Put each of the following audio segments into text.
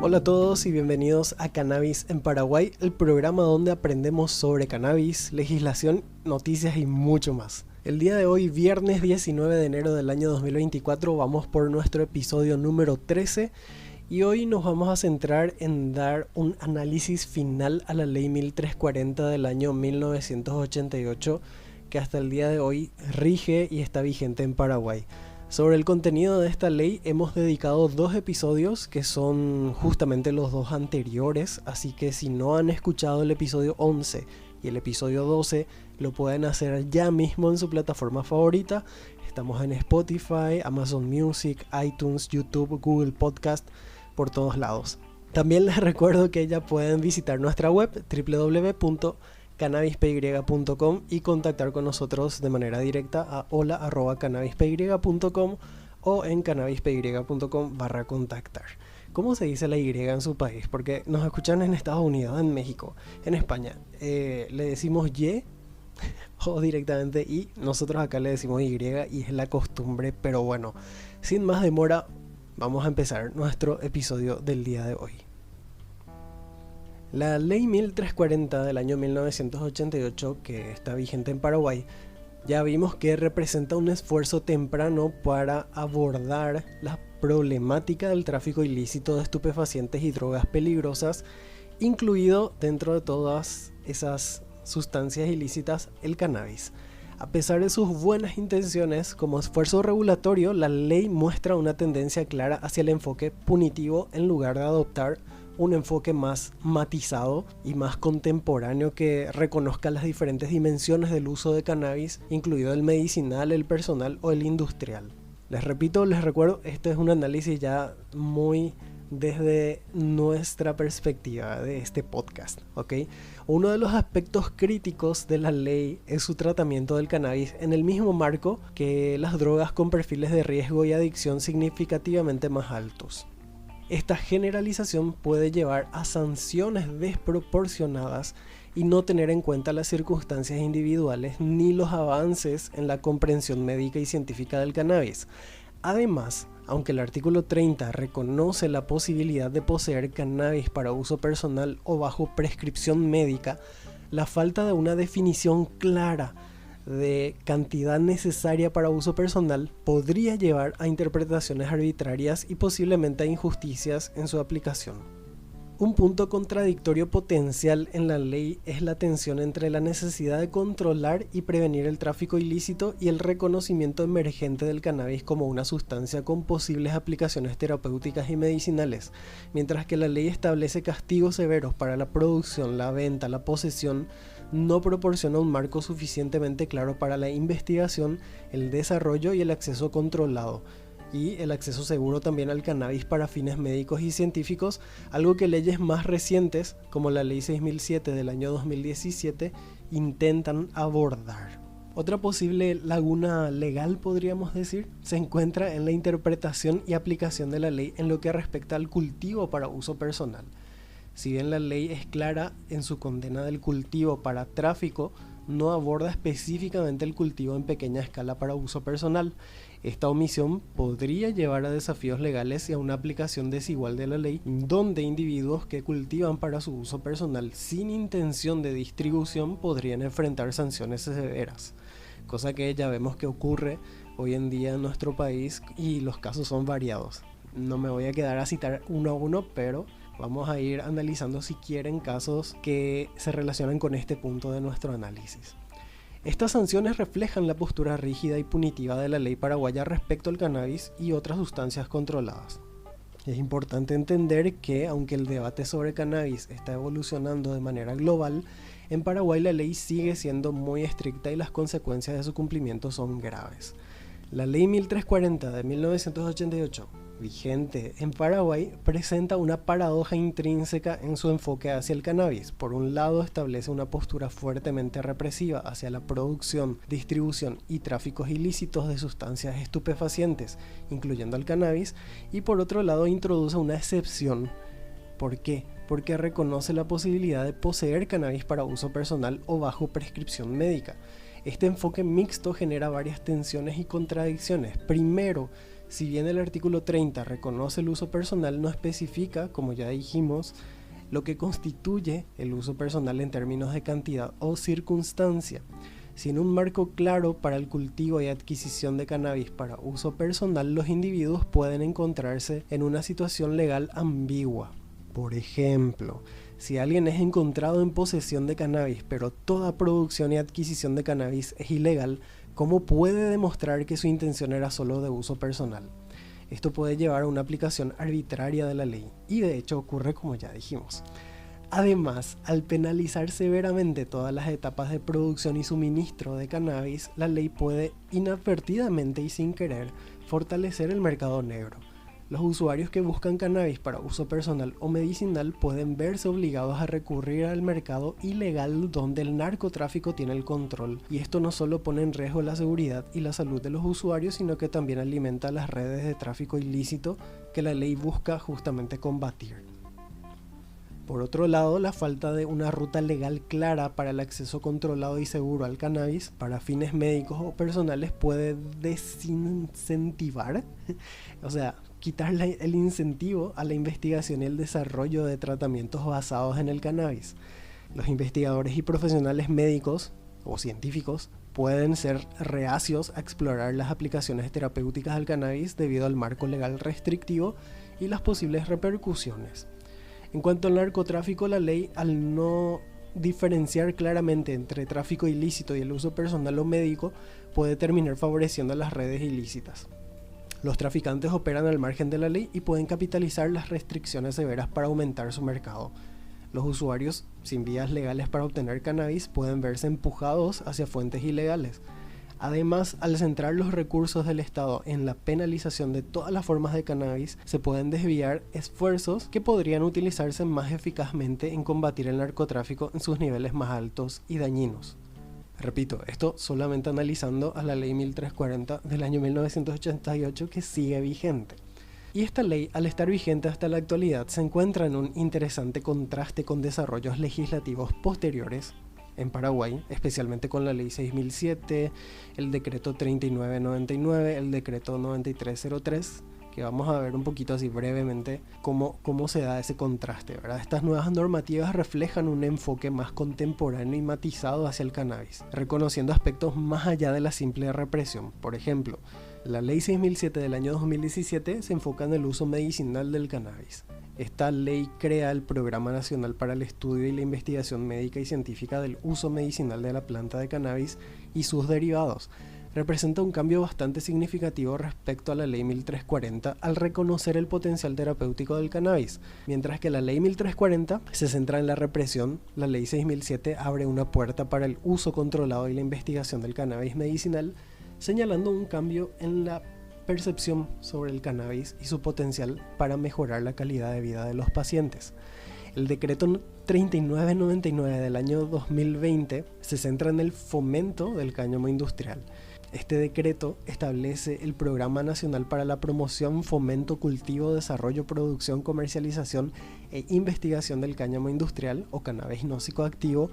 Hola a todos y bienvenidos a Cannabis en Paraguay, el programa donde aprendemos sobre cannabis, legislación, noticias y mucho más. El día de hoy, viernes 19 de enero del año 2024, vamos por nuestro episodio número 13 y hoy nos vamos a centrar en dar un análisis final a la ley 1340 del año 1988 que hasta el día de hoy rige y está vigente en Paraguay. Sobre el contenido de esta ley hemos dedicado 2 episodios que son justamente los 2 anteriores, así que si no han escuchado el episodio 11 y el episodio 12 lo pueden hacer ya mismo en su plataforma favorita. Estamos en Spotify, Amazon Music, iTunes, YouTube, Google Podcast, por todos lados. También les recuerdo que ya pueden visitar nuestra web www.cannabispy.com y contactar con nosotros de manera directa a hola@cannabispy.com o en cannabispy.com/contactar. ¿Cómo se dice la Y en su país? Porque nos escuchan en Estados Unidos, en México, en España. Le decimos Y o directamente Y. Nosotros acá le decimos Y y es la costumbre, pero bueno, sin más demora, vamos a empezar nuestro episodio del día de hoy. La ley 1340 del año 1988, que está vigente en Paraguay, ya vimos que representa un esfuerzo temprano para abordar la problemática del tráfico ilícito de estupefacientes y drogas peligrosas, incluido dentro de todas esas sustancias ilícitas el cannabis. A pesar de sus buenas intenciones, como esfuerzo regulatorio, la ley muestra una tendencia clara hacia el enfoque punitivo en lugar de adoptar un enfoque más matizado y más contemporáneo que reconozca las diferentes dimensiones del uso de cannabis, incluido el medicinal, el personal o el industrial. Les recuerdo, este es un análisis ya muy desde nuestra perspectiva de este podcast, ¿ok? Uno de los aspectos críticos de la ley es su tratamiento del cannabis en el mismo marco que las drogas con perfiles de riesgo y adicción significativamente más altos. Esta generalización puede llevar a sanciones desproporcionadas y no tener en cuenta las circunstancias individuales ni los avances en la comprensión médica y científica del cannabis. Además, aunque el artículo 30 reconoce la posibilidad de poseer cannabis para uso personal o bajo prescripción médica, la falta de una definición clara de cantidad necesaria para uso personal podría llevar a interpretaciones arbitrarias y posiblemente a injusticias en su aplicación. Un punto contradictorio potencial en la ley es la tensión entre la necesidad de controlar y prevenir el tráfico ilícito y el reconocimiento emergente del cannabis como una sustancia con posibles aplicaciones terapéuticas y medicinales, mientras que la ley establece castigos severos para la producción, la venta, la posesión, no proporciona un marco suficientemente claro para la investigación, el desarrollo y el acceso controlado, y el acceso seguro también al cannabis para fines médicos y científicos, algo que leyes más recientes, como la Ley 6007 del año 2017, intentan abordar. Otra posible laguna legal, podríamos decir, se encuentra en la interpretación y aplicación de la ley en lo que respecta al cultivo para uso personal. Si bien la ley es clara en su condena del cultivo para tráfico, no aborda específicamente el cultivo en pequeña escala para uso personal. Esta omisión podría llevar a desafíos legales y a una aplicación desigual de la ley, donde individuos que cultivan para su uso personal sin intención de distribución podrían enfrentar sanciones severas, cosa que ya vemos que ocurre hoy en día en nuestro país y los casos son variados. No me voy a quedar a citar uno a uno, pero vamos a ir analizando si quieren casos que se relacionan con este punto de nuestro análisis. Estas sanciones reflejan la postura rígida y punitiva de la ley paraguaya respecto al cannabis y otras sustancias controladas. Es importante entender que, aunque el debate sobre cannabis está evolucionando de manera global, en Paraguay la ley sigue siendo muy estricta y las consecuencias de su cumplimiento son graves. La ley 1340 de 1988, vigente en Paraguay, presenta una paradoja intrínseca en su enfoque hacia el cannabis. Por un lado, establece una postura fuertemente represiva hacia la producción, distribución y tráficos ilícitos de sustancias estupefacientes, incluyendo el cannabis, y por otro lado introduce una excepción. ¿Por qué? Porque reconoce la posibilidad de poseer cannabis para uso personal o bajo prescripción médica. Este enfoque mixto genera varias tensiones y contradicciones. Primero, Si bien el artículo 30 reconoce el uso personal, no especifica, como ya dijimos, lo que constituye el uso personal en términos de cantidad o circunstancia. Sin un marco claro para el cultivo y adquisición de cannabis para uso personal, los individuos pueden encontrarse en una situación legal ambigua. Por ejemplo, si alguien es encontrado en posesión de cannabis, pero toda producción y adquisición de cannabis es ilegal, ¿cómo puede demostrar que su intención era solo de uso personal? Esto puede llevar a una aplicación arbitraria de la ley, y de hecho ocurre como ya dijimos. Además, al penalizar severamente todas las etapas de producción y suministro de cannabis, la ley puede inadvertidamente y sin querer fortalecer el mercado negro. Los usuarios que buscan cannabis para uso personal o medicinal pueden verse obligados a recurrir al mercado ilegal donde el narcotráfico tiene el control, y esto no solo pone en riesgo la seguridad y la salud de los usuarios, sino que también alimenta las redes de tráfico ilícito que la ley busca justamente combatir. Por otro lado, la falta de una ruta legal clara para el acceso controlado y seguro al cannabis para fines médicos o personales puede desincentivar, o sea, quitar el incentivo a la investigación y el desarrollo de tratamientos basados en el cannabis. Los investigadores y profesionales médicos o científicos pueden ser reacios a explorar las aplicaciones terapéuticas del cannabis debido al marco legal restrictivo y las posibles repercusiones. En cuanto al narcotráfico, la ley, al no diferenciar claramente entre tráfico ilícito y el uso personal o médico, puede terminar favoreciendo a las redes ilícitas. Los traficantes operan al margen de la ley y pueden capitalizar las restricciones severas para aumentar su mercado. Los usuarios sin vías legales para obtener cannabis pueden verse empujados hacia fuentes ilegales. Además, al centrar los recursos del Estado en la penalización de todas las formas de cannabis, se pueden desviar esfuerzos que podrían utilizarse más eficazmente en combatir el narcotráfico en sus niveles más altos y dañinos. Repito, esto solamente analizando a la ley 1340 del año 1988 que sigue vigente. Y esta ley, al estar vigente hasta la actualidad, se encuentra en un interesante contraste con desarrollos legislativos posteriores en Paraguay, especialmente con la ley 6007, el decreto 3999, el decreto 9303, que vamos a ver un poquito así brevemente cómo se da ese contraste, ¿verdad? Estas nuevas normativas reflejan un enfoque más contemporáneo y matizado hacia el cannabis, reconociendo aspectos más allá de la simple represión. Por ejemplo, la ley 6007 del año 2017 se enfoca en el uso medicinal del cannabis. Esta ley crea el Programa Nacional para el Estudio y la Investigación Médica y Científica del Uso Medicinal de la Planta de Cannabis y sus derivados. Representa un cambio bastante significativo respecto a la ley 1340 al reconocer el potencial terapéutico del cannabis. Mientras que la ley 1340 se centra en la represión, la ley 6007 abre una puerta para el uso controlado y la investigación del cannabis medicinal, señalando un cambio en la percepción sobre el cannabis y su potencial para mejorar la calidad de vida de los pacientes. El decreto 3999 del año 2020 se centra en el fomento del cáñamo industrial. Este decreto establece el Programa Nacional para la Promoción, Fomento, Cultivo, Desarrollo, Producción, Comercialización e Investigación del Cáñamo Industrial o cannabis no psicoactivo,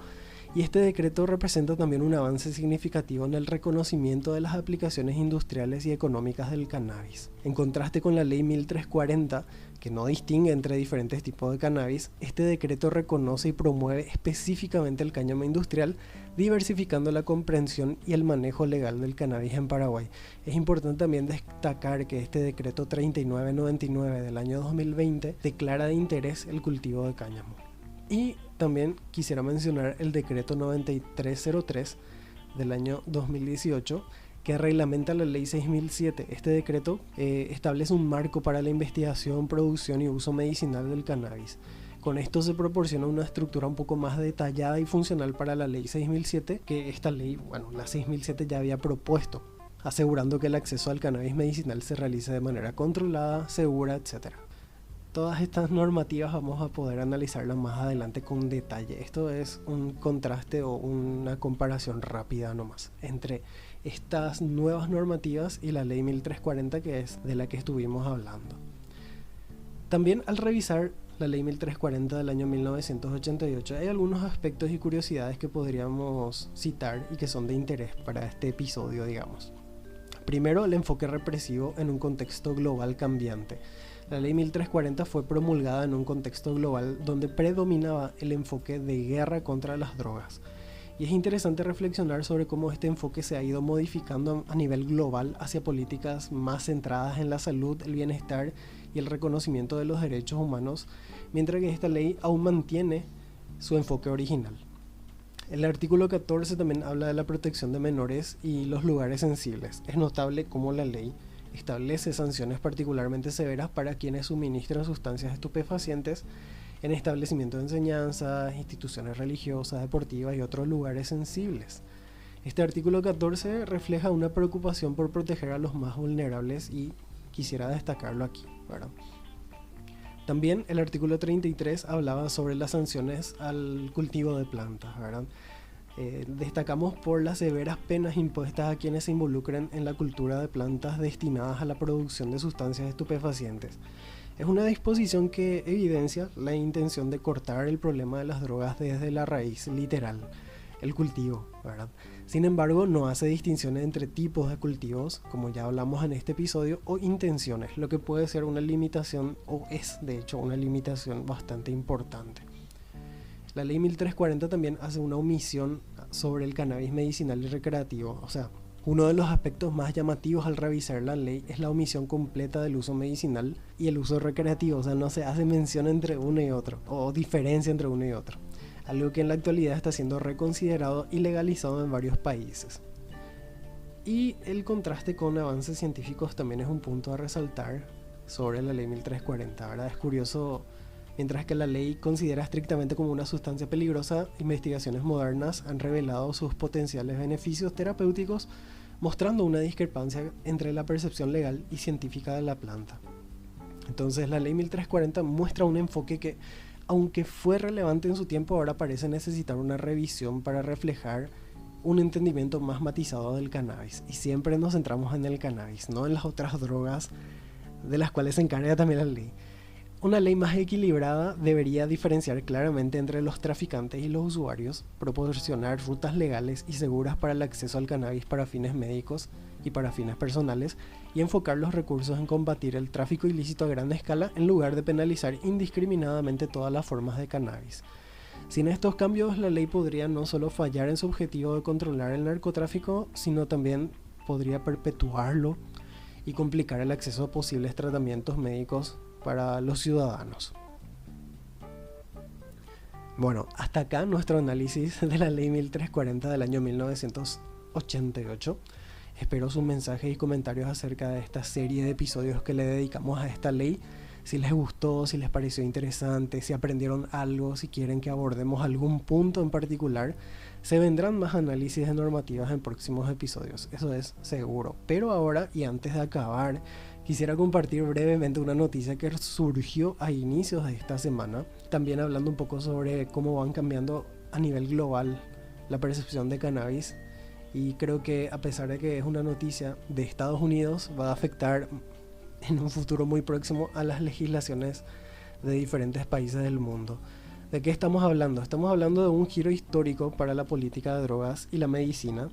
y este decreto representa también un avance significativo en el reconocimiento de las aplicaciones industriales y económicas del cannabis. En contraste con la ley 1340, que no distingue entre diferentes tipos de cannabis, este decreto reconoce y promueve específicamente el cáñamo industrial, diversificando la comprensión y el manejo legal del cannabis en Paraguay. Es importante también destacar que este decreto 3999 del año 2020 declara de interés el cultivo de cáñamo. Y también quisiera mencionar el decreto 9303 del año 2018 que reglamenta la ley 6007. Este decreto establece un marco para la investigación, producción y uso medicinal del cannabis. Con esto se proporciona una estructura un poco más detallada y funcional para la ley 6007 que esta ley, la 6007 ya había propuesto, asegurando que el acceso al cannabis medicinal se realice de manera controlada, segura, etc. Todas estas normativas vamos a poder analizarlas más adelante con detalle. Esto es un contraste o una comparación rápida nomás entre estas nuevas normativas y la ley 1340, que es de la que estuvimos hablando. También al revisar la ley 1340 del año 1988 hay algunos aspectos y curiosidades que podríamos citar y que son de interés para este episodio, digamos. Primero, el enfoque represivo en un contexto global cambiante. La ley 1340 fue promulgada en un contexto global donde predominaba el enfoque de guerra contra las drogas. Y es interesante reflexionar sobre cómo este enfoque se ha ido modificando a nivel global hacia políticas más centradas en la salud, el bienestar y el reconocimiento de los derechos humanos, mientras que esta ley aún mantiene su enfoque original. El artículo 14 también habla de la protección de menores y los lugares sensibles. Es notable cómo la ley establece sanciones particularmente severas para quienes suministran sustancias estupefacientes en establecimientos de enseñanza, instituciones religiosas, deportivas y otros lugares sensibles. Este artículo 14 refleja una preocupación por proteger a los más vulnerables y quisiera destacarlo aquí, ¿verdad? También el artículo 33 hablaba sobre las sanciones al cultivo de plantas, ¿verdad? Destacamos por las severas penas impuestas a quienes se involucren en la cultura de plantas destinadas a la producción de sustancias estupefacientes. Es una disposición que evidencia la intención de cortar el problema de las drogas desde la raíz literal, el cultivo, ¿verdad? Sin embargo, no hace distinciones entre tipos de cultivos, como ya hablamos en este episodio, o intenciones, lo que puede ser una limitación, o es de hecho una limitación bastante importante. La ley 1340 también hace una omisión sobre el cannabis medicinal y recreativo, o sea, uno de los aspectos más llamativos al revisar la ley es la omisión completa del uso medicinal y el uso recreativo, o sea, no se hace mención entre uno y otro, o diferencia entre uno y otro, algo que en la actualidad está siendo reconsiderado y legalizado en varios países. Y el contraste con avances científicos también es un punto a resaltar sobre la ley 1340, ¿verdad? Es curioso, mientras que la ley considera estrictamente como una sustancia peligrosa, investigaciones modernas han revelado sus potenciales beneficios terapéuticos, mostrando una discrepancia entre la percepción legal y científica de la planta. Entonces la ley 1340 muestra un enfoque que, aunque fue relevante en su tiempo, ahora parece necesitar una revisión para reflejar un entendimiento más matizado del cannabis. Y siempre nos centramos en el cannabis, no en las otras drogas de las cuales se encarga también la ley. Una ley más equilibrada debería diferenciar claramente entre los traficantes y los usuarios, proporcionar rutas legales y seguras para el acceso al cannabis para fines médicos y para fines personales, y enfocar los recursos en combatir el tráfico ilícito a gran escala en lugar de penalizar indiscriminadamente todas las formas de cannabis. Sin estos cambios, la ley podría no solo fallar en su objetivo de controlar el narcotráfico, sino también podría perpetuarlo y complicar el acceso a posibles tratamientos médicos para los ciudadanos. Bueno, hasta acá nuestro análisis de la ley 1340 del año 1988. Espero sus mensajes y comentarios acerca de esta serie de episodios que le dedicamos a esta ley. Si les gustó, si les pareció interesante, si aprendieron algo, si quieren que abordemos algún punto en particular, se vendrán más análisis de normativas en próximos episodios, eso es seguro. Pero ahora, y antes de acabar, quisiera compartir brevemente una noticia que surgió a inicios de esta semana, también hablando un poco sobre cómo van cambiando a nivel global la percepción de cannabis, y creo que a pesar de que es una noticia de Estados Unidos, va a afectar en un futuro muy próximo a las legislaciones de diferentes países del mundo. ¿De qué estamos hablando? Estamos hablando de un giro histórico para la política de drogas y la medicina.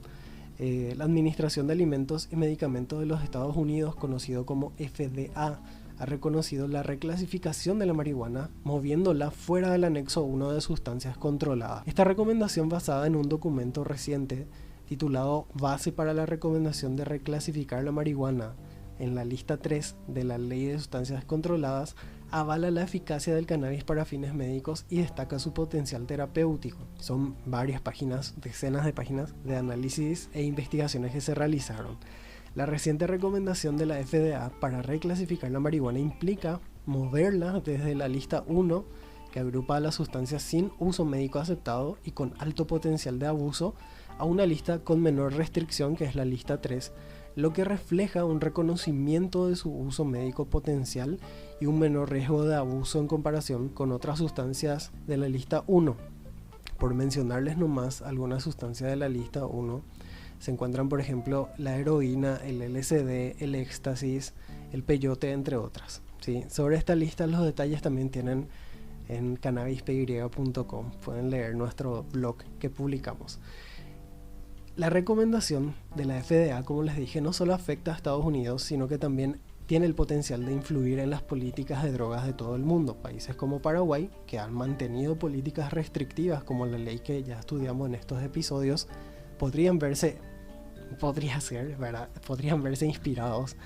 La Administración de Alimentos y Medicamentos de los Estados Unidos, conocido como FDA, ha reconocido la reclasificación de la marihuana, moviéndola fuera del anexo 1 de sustancias controladas. Esta recomendación, basada en un documento reciente titulado Base para la recomendación de reclasificar la marihuana en la lista 3 de la Ley de Sustancias Controladas, avala la eficacia del cannabis para fines médicos y destaca su potencial terapéutico. Son varias páginas, decenas de páginas de análisis e investigaciones que se realizaron. La reciente recomendación de la FDA para reclasificar la marihuana implica moverla desde la lista 1, que agrupa a las sustancias sin uso médico aceptado y con alto potencial de abuso, a una lista con menor restricción, que es la lista 3, lo que refleja un reconocimiento de su uso médico potencial y un menor riesgo de abuso en comparación con otras sustancias de la lista 1. Por mencionarles nomás algunas sustancias de la lista 1, se encuentran por ejemplo la heroína, el LSD, el éxtasis, el peyote, entre otras, ¿sí? Sobre esta lista los detalles también tienen en cannabispy.com, pueden leer nuestro blog que publicamos. La recomendación de la FDA, como les dije, no solo afecta a Estados Unidos, sino que también tiene el potencial de influir en las políticas de drogas de todo el mundo. Países como Paraguay, que han mantenido políticas restrictivas como la ley que ya estudiamos en estos episodios, podrían verse inspirados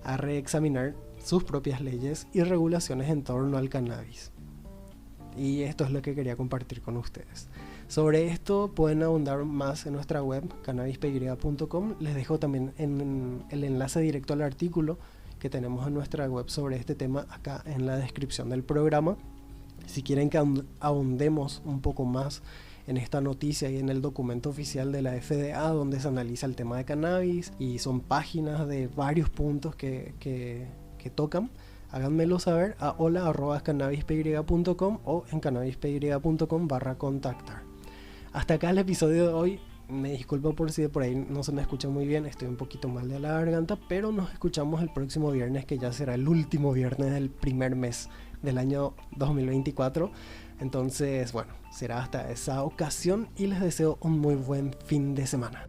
a reexaminar sus propias leyes y regulaciones en torno al cannabis. Y esto es lo que quería compartir con ustedes. Sobre esto pueden ahondar más en nuestra web, cannabispy.com. Les dejo también en el enlace directo al artículo que tenemos en nuestra web sobre este tema acá en la descripción del programa. Si quieren que ahondemos un poco más en esta noticia y en el documento oficial de la FDA donde se analiza el tema de cannabis y son páginas de varios puntos que tocan, háganmelo saber a hola@cannabispy.com o en cannabispy.com/contactar. Hasta acá el episodio de hoy. Me disculpo por si de por ahí no se me escucha muy bien, estoy un poquito mal de la garganta, pero nos escuchamos el próximo viernes, que ya será el último viernes del primer mes del año 2024. Entonces, bueno, será hasta esa ocasión y les deseo un muy buen fin de semana.